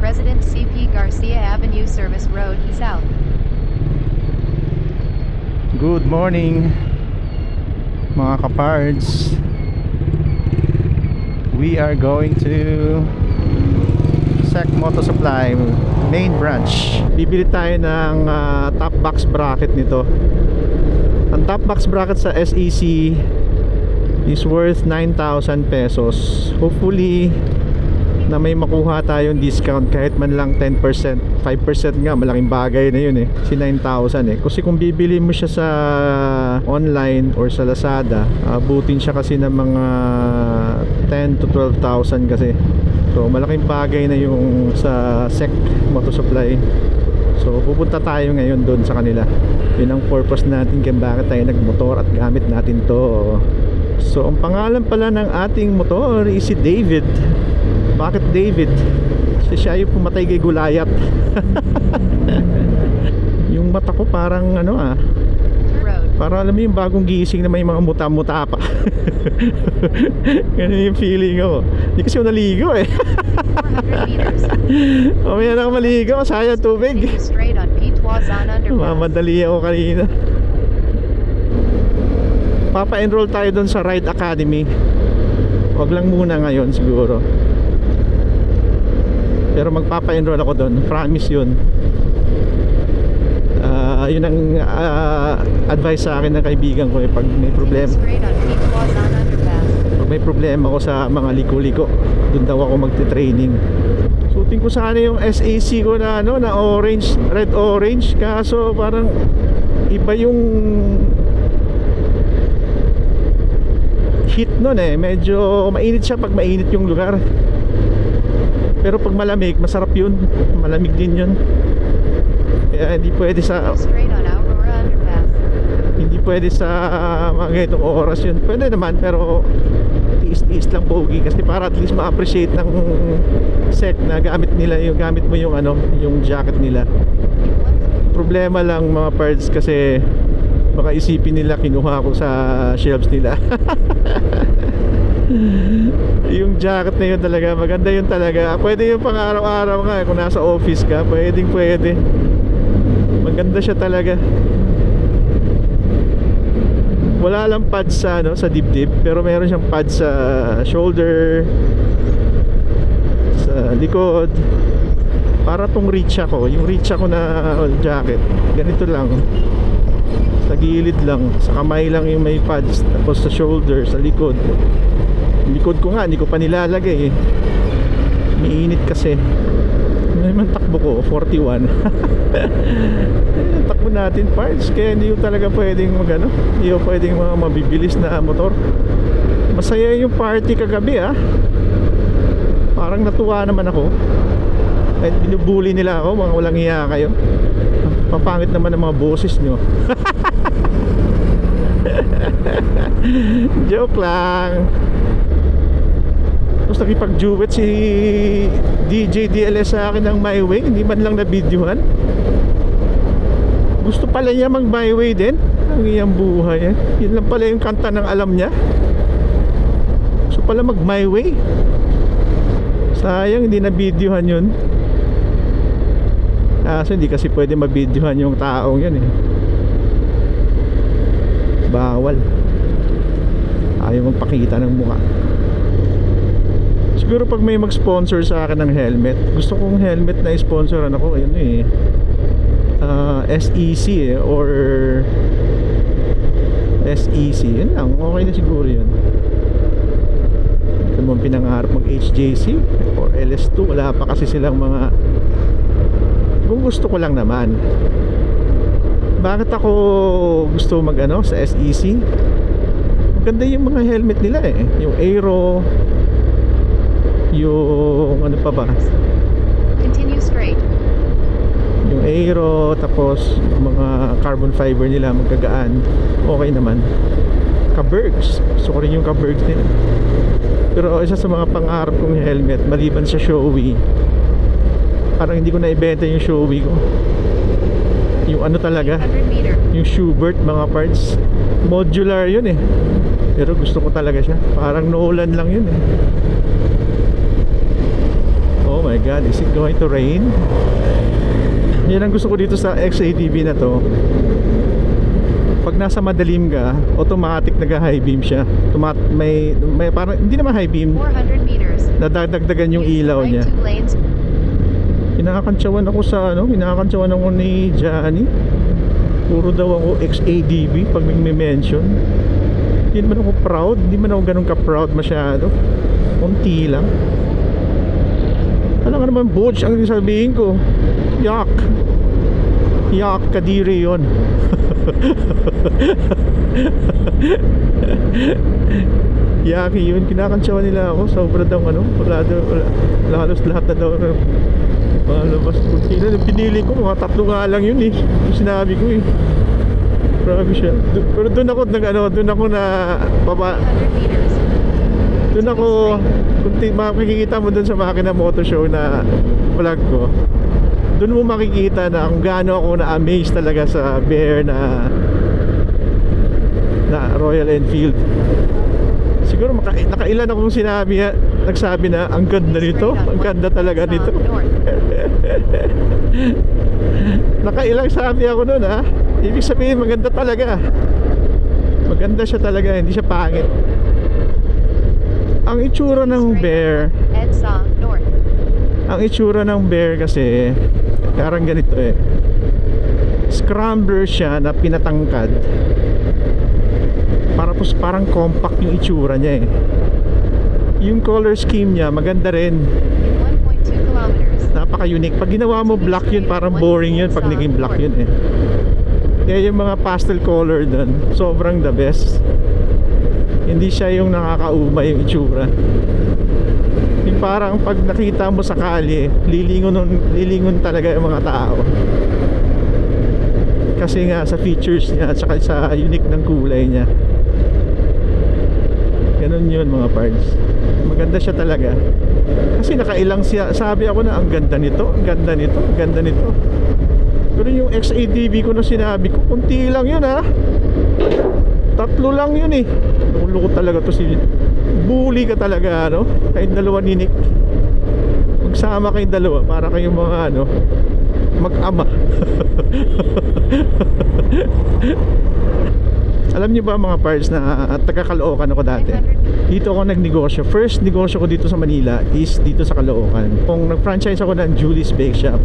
President CP Garcia Avenue Service Road, South. Good morning mga kapards. We are going to SEC Moto Supply main branch. Bibili tayo ng top box bracket nito. Ang top box bracket sa SEC is worth 9,000 pesos. Hopefully na may makuha tayong discount kahit man lang 10%, 5% nga, malaking bagay na yun eh, si 9,000 eh. Kasi kung bibili mo siya sa online or sa Lazada, abutin siya kasi ng mga 10 to 12,000 kasi. So malaking bagay na yung sa SEC Moto Supply. So pupunta tayo ngayon doon sa kanila. Yun ang purpose natin kung bakit tayo nagmotor at gamit natin to. So ang pangalan pala ng ating motor is si David. Bakit David? Kasi siya yung pumatay kay Goliath. Yung mata ko parang ano para alam mo yung bagong gising na may mga muta-muta pa. Ganun yung feeling ko. Hindi kasi ako naligo eh. Mamaya na ako maligo, sayang tubig. Mamadali ako kanina. Papa-enroll tayo doon sa Ride Academy. Wag lang muna ngayon siguro. Pero magpapa-enroll ako doon, promise yun. Yun ang advice sa akin ng kaibigan ko pag may problema. Pag may problema ako sa mga liko-liko, doon daw ako magte-training. Suotin ko sana yung SAC ko na ano, na orange, red orange, kaso parang iba yung heat nun eh. Medyo mainit siya pag mainit yung lugar. Pero pag malamig, masarap yun. Malamig din yun. Kaya hindi pwede sa mga ganitong oras yun. Pwede naman, pero tiis-tiis lang pogi. Kasi para at least ma-appreciate ng SEC na gamit nila yung gamit mo yung ano, yung jacket nila. Problema lang mga parts kasi baka isipin nila kinuha ko sa shelves nila. Yung jacket na yun talaga, maganda yun talaga. Pwede yung pang araw-araw nga kung nasa office ka, pwede. Maganda siya talaga. Wala lang pads sa, ano, sa dibdib, pero meron siyang pads sa shoulder, sa likod. Para tong reach ako, yung reach ako na jacket, ganito lang. Sa gilid lang, sa kamay lang yung may pads. Tapos sa shoulder, sa likod. Likod ko nga, hindi ko pa nilalagay eh. Mainit kasi. Ano naman takbo ko? 41. Takbo natin parts. Kaya hindi ko talaga pwedeng magano. Hindi ko pwedeng mga mabibilis na motor. Masaya yung party kagabi ah. Parang natuwa naman ako. Kahit binubuli nila ako, mga walang iya kayo. Papangit naman ang mga boses nyo. Joke lang. Tapos nakipag-duet si DJ DLS sa akin ng My Way. Hindi man lang na-videohan. Gusto pala niya mag My Way din. Ang iyang buhay eh. Yun lang pala yung kanta ng alam niya. Gusto pala mag My Way. Sayang hindi na-videohan yun. Kaso hindi kasi pwede ma-videohan yung taong yun eh. Bawal. Ayaw magpakita ng mukha. Siguro pag may mag-sponsor sa akin ng helmet, gusto kong helmet na sponsoran ako, ayun eh, SEC eh, or SEC, yun lang, okay na siguro yun. Ito mo pinangarap mag HJC or LS2, wala pa kasi silang mga, kung gusto ko lang naman. Bakit ako gusto mag ano sa SEC? Maganda yung mga helmet nila eh, yung Aero, yung ano pa ba? Continue straight. Yung Aero, tapos mga carbon fiber nila magkagaan. Okay naman. Ka-Bergs. Gusto ko rin yung Ka-Bergs nila. Pero isa sa mga pangarap kong helmet, maliban sa Shoei, parang hindi ko na-ibenta yung Shoei ko. Yung ano talaga, yung Schubert mga parts. Modular yun eh. Pero gusto ko talaga siya. Parang Nolan lang yun eh. Oh my God. yan. Is it going to rain? Yan ang gusto ko dito sa XADV na to. Pag nasa madilim ka, automatic nag-high beam siya. May parang, hindi naman high beam, 400 meters. nadagdagan yung Use ilaw right niya. 2 lanes. Kinakantsawan ako sa kinakantsawan ako ni Johnny. Puro daw ako XADV pag may mention. Hindi naman ako proud, hindi man ako ganun ka-proud masyado. Konti lang. Alam ka naman, Butch, ang sabihin ko, yak. Yak, kadiri yun. Yaki yun, kinakantsawan nila ako. Sobra daw wala halos lahat na daw malabas. Pinili ko, mga 3 nga lang yun eh. Yung sinabi ko eh. Grabe siya. Pero doon ako na baba. 300 meters. Doon ako, kung makikita mo doon sa Makina Motor Show na vlog ko, doon mo makikita na kung gaano ako na-amaze talaga sa Bear na Royal Enfield. Siguro nakailan akong nagsabi na ang ganda nito, ang ganda talaga nito. Nakailang sabi ako noon ha. Ibig sabihin maganda talaga. Maganda siya talaga, hindi siya pangit. Ang itsura ng Bear, EDSA North. ang itsura ng Bear kasi parang ganito eh. Scrambler siya na pinatangkad. Parang compact yung itsura niya eh. Yung color scheme niya maganda rin. 1.2 kilometers. Napaka-unique. Pag ginawa mo black yun, parang boring yun pag naging black yun eh. Kaya yung mga pastel color dun, sobrang the best. Hindi siya yung nakakauma yung itsura. Yung parang pag nakita mo sa kalye, lilingon talaga yung mga tao. Kasi nga sa features niya at saka sa unique ng kulay niya. Ganun yun mga parts. Maganda siya talaga. Kasi nakailang siya, sabi ako na ang ganda nito, ang ganda nito, ang ganda nito. Pero yung XADV ko na sinabi ko, kunti lang yun ha. 3 lang yun eh. Loko talaga to si bully ka talaga kayong dalawa ni Nick. Magsama kayong dalawa para kayong mga mag-ama. Alam niyo ba mga parts na taga-Caloocan ako dati? Dito ako nagnegosyo. First negosyo ko dito sa Manila is dito sa Caloocan. Kung nag-franchise ako ng Julie's Bake Shop.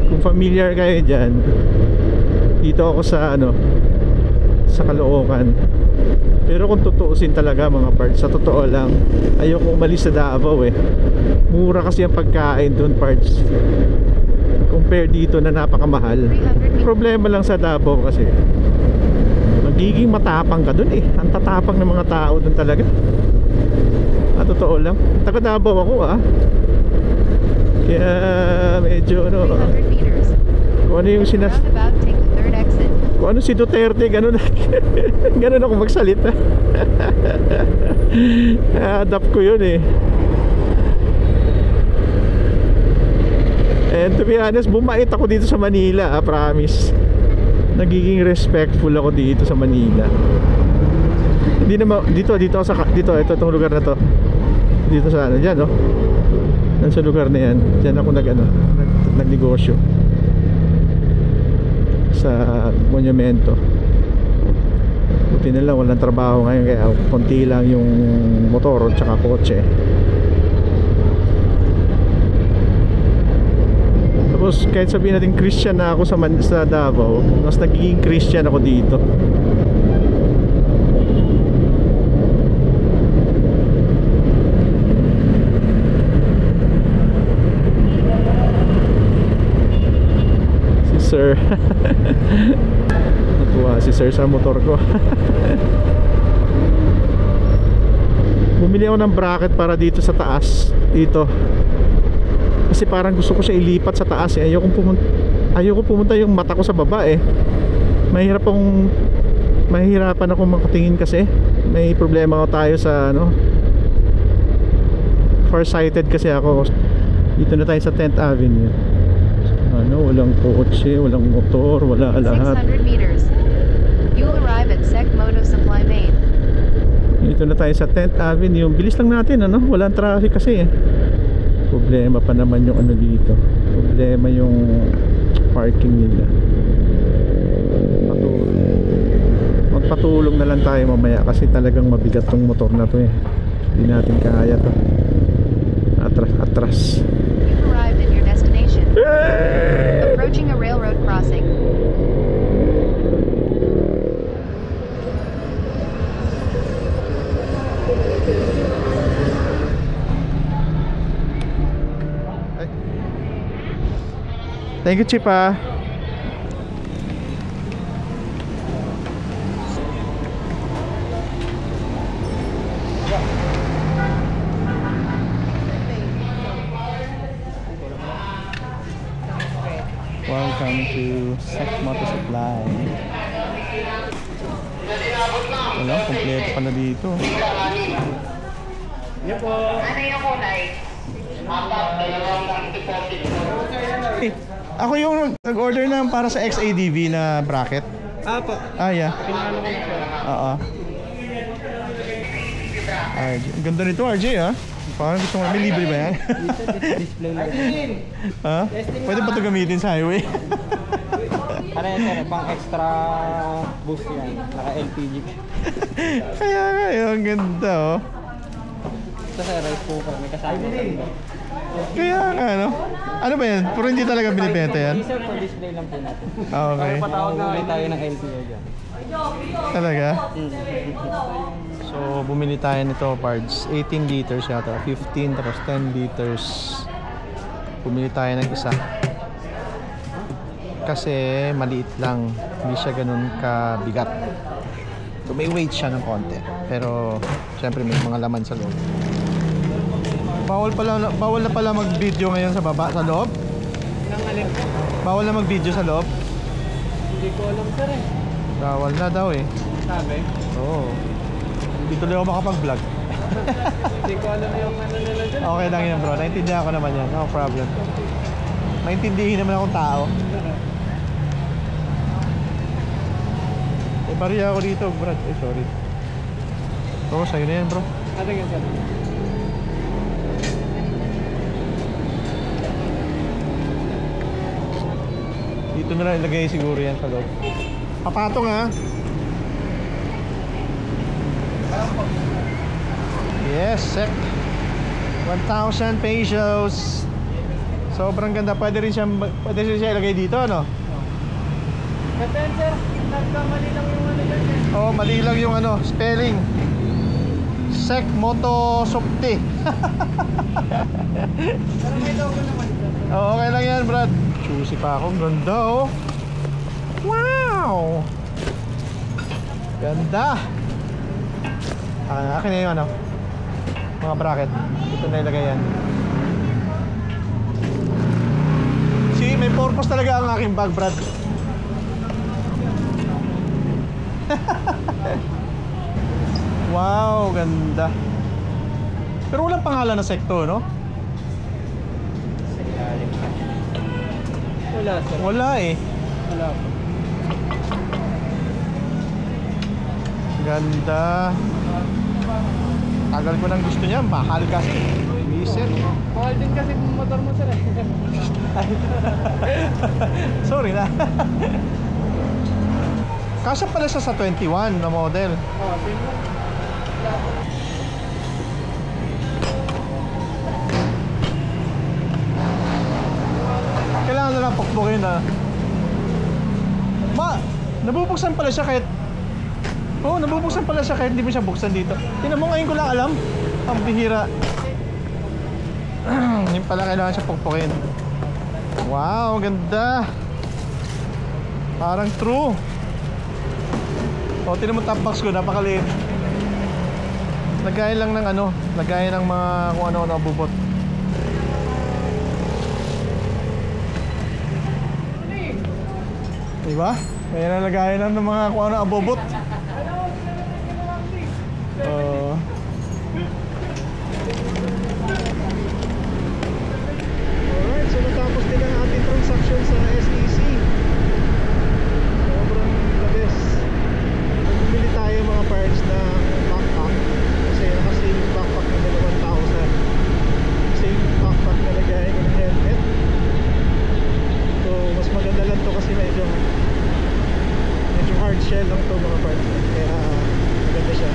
Kung familiar kayo dyan, dito ako sa sa Caloocan. Pero kung tutuusin talaga mga parts, sa totoo lang, ayoko umalis sa Davao eh. Mura kasi ang pagkain doon parts. Compare dito na napakamahal. Problema lang sa Davao kasi magiging matapang ka doon eh. Ang tatapang ng mga tao doon talaga. Totoo lang. Taga Davao ako Kaya medyo 300 meters. kung ano yung Roundabout, take the third exit. kung ano si Duterte, ganun ganun ako magsalita. Adapt ko yun eh. And to be honest, bumait ako dito sa Manila, promise. Nagiging respectful ako dito sa Manila. Hindi naman dito ito itong lugar na to. Dito sa diyan Yan sa lugar na yan. Diyan ako nagnegosyo sa monumento. Buti na lang walang trabaho ngayon kaya konti lang yung motor at saka kotse. Tapos kahit sabihin natin Christian na ako sa Davao, mas nagiging Christian ako dito. Si Sir natuwa si Sir sa motor ko. Bumili ako ng bracket para dito sa taas. Dito kasi parang gusto ko siya ilipat sa taas eh. Ayoko pumunta yung mata ko sa baba eh. Mahihirapan ako makatingin kasi may problema ako tayo sa farsighted kasi ako. Dito na tayo sa 10th Avenue. Walang kotse, walang motor, wala lahat. 600 meters. You'll arrive at Sec Moto Supply Main. Dito na tayo sa 10th Avenue. Bilis lang natin walang traffic kasi eh. Problema pa naman yung ano dito. Problema yung parking nila. Magpatulong na lang tayo mamaya kasi talagang mabigat tong motor na to eh. Hindi natin kaya to. Atras. You've arrived at your destination. Approaching a railroad crossing. Thank you, Chipa. Welcome to Sec Moto Supply. Wala, kompleto pa na dito. Ano yung kulay? Ako yung nag-order na para sa XADV na bracket. Apo. Yeah. Pinalo ko na po. Oo. RJ. Ang ganda nito, RJ, ha? Parang gusto mo, may libre ba yan? Display lang. Ha? Pwede ba ito gamitin sa highway? Ano yan sir? Pang extra boost yan. Naka LPG. Kaya nga, ang ganda, oh. Ito sir, rice cooker. May kasama sa Kaya nga, no? Ano ba yan? Pero hindi talaga binibenta yan? Hindi sir, for display lang po natin. Okay. Patawag na ulit tayo ng LPG dyan. Talaga? So, bumili tayo nito, parts. 18 liters yata. 15 tapos 10 liters. Bumili tayo ng isa. Kasi maliit lang. Hindi siya ganun kabigat. So, may weight siya ng konti. Pero, syempre may mga laman sa loob. Bawal na pala mag-video ngayon sa baba, sa loob? Nang alin po? Bawal na mag-video sa loob? Hindi ko alam sir eh. Bawal na daw eh. Sabi? Oo. Hindi tuloy ako makapag-vlog. Hindi ko alam yung ano nila dyan. Okay lang yan bro, naintindihan ko naman yan, no problem. Maintindihin naman akong tao. Bariya ako dito, Brad. Sorry. Oo, sa'yo na yan bro. Ano yan sir? Dito na lang ilagay siguro yan sa loob. Papatong ha. Yes, sec. 1,000 pesos. Sobrang ganda. Pwede rin siya ilagay dito, ano? But then sir, nagkamali lang yung ano dyan eh. Oh, mali lang yung ano, spelling. Sec Moto Supply. Pero may logo naman sir. Oh, okay lang yan, Brad. Choosy pa ako. Ganda, oh. Wow! Ganda. Akin na yung ano, mga bracket. Dito na ilagay yan. See, may purpose talaga ang aking bag, Brad. Wow, ganda. Pero walang pangalan na sekto, no? Wala sir. Wala eh. Wala po. Ganda. Tagal ko nang gusto niya, mahal kasi. Diesel. Mahal din kasi motor mo sir eh. Sorry na. Kasya pala siya sa 21 na model. Oh, same lang. Wala po. Kailangan na lang pukpukin na. Nabubuksan pala siya kahit... Oo, nabubuksan pala siya kahit hindi mo siya buksan dito. Tingnan mo, ngayon ko lang alam. Ang bihira. Hindi pala kailangan siya pukpukin. Wow, ganda. Parang true. O, tingnan mo top box ko, napakaliit. Lagay lang ng ano, lagay ng mga kung ano-ano bubot. Diba? Kaya nalagay lang ng mga kung ano abobot. Alright, so natapos din ang ating transaction sa SEC. Sobrang the best. Bumili tayo mga parts na backpack. Kasi naka-same backpack na 2,000. Same backpack na shell lang to mga parts. Kaya maganda siya.